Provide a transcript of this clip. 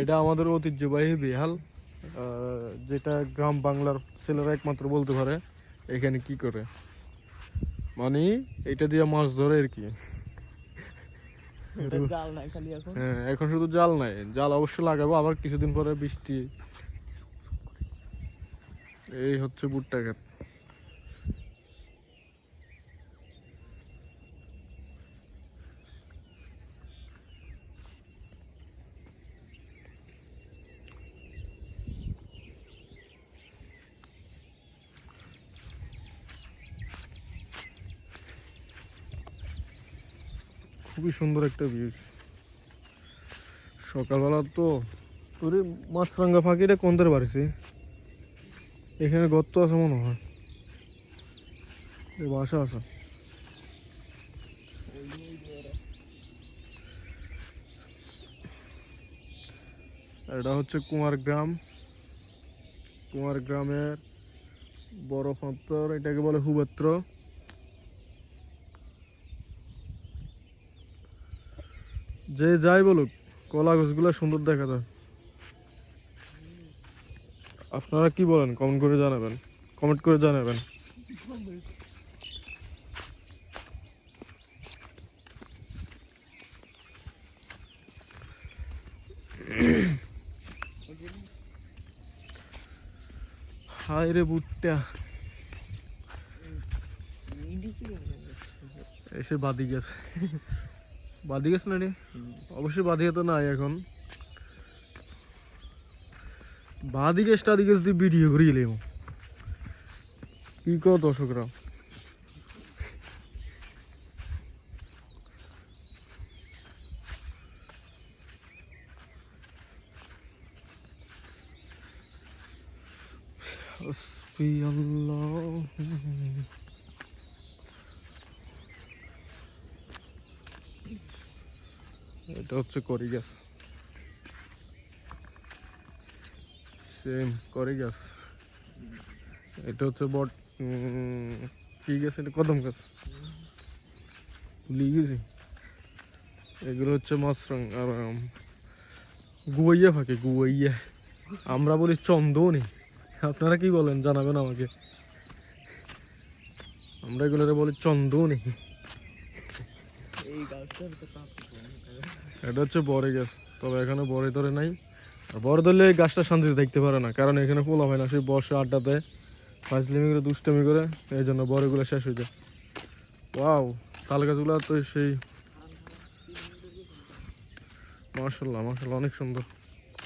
এটা আমাদের ঐতিহ্যবাহী বেহাল, যেটা গ্রাম বাংলার ছেলেরা একমাত্র বলতে পারে এখানে কি করে, মানে এটা দিয়ে মাছ ধরে আর কি। হ্যাঁ, এখন শুধু জাল নাই, জাল অবশ্য লাগাবো আবার কিছুদিন পরে বৃষ্টি। এই হচ্ছে ভুট্টা ক্ষেত। খুবই সুন্দর একটা ভিউ সকালবেলা। তো তোরে মাছরাঙ্গা ফাঁকিটা কোনদের বাড়িছে, এখানে গর্ত আছে মনে হয়, বাসা আছে। এটা হচ্ছে কুমারগ্রাম, কুমারগ্রামের বড় পাত্তর, এটাকে বলে হুবেত্র। যে যাই বলুক, কলা গাছগুলো সুন্দর দেখা যায়। আপনারা কি বলেন কমেন্ট করে জানাবেন, কমেন্ট করে জানাবেন। হায় রে ভুট্টা, এসে বাদি গেছে, বাদি গেছে না রে, অবশ্যই বাদিয়ে তো নাই এখন। বাদি গেছ টাদি গেছ দিয়ে ভিডিও করে গেলে কি কো দর্শকরা। হাসবি আল্লাহ। এটা হচ্ছে করি গাছ, সেম করি গাছ। এটা হচ্ছে বট, কি গাছ এটা, কদম গাছ, ভুলে গেছি। এগুলো হচ্ছে মাছরাং আর গুয়াইয়া ফাঁকে, গুয়াইয়া আমরা বলি চন্দনী। আপনারা কি বলেন জানাবেন আমাকে, আমরা এগুলোরে বলি চন্দনী। এটা হচ্ছে বড়ি গাছ, তবে এখানে বড়ি ধরে নাই। আর বড় ধরলে এই গাছটা শান্তিতে দেখতে পারে না, কারণ এখানে পোলা হয় না, সেই বর্ষে আড্ডা দেয়, ফাজলিমি করে দুষ্টামি করে, এই জন্য বড়িগুলো শেষ হয়ে যায়। ওয়াও, তাল গাছগুলো তো সেই, মাশাল্লাহ মাশাল্লাহ অনেক সুন্দর।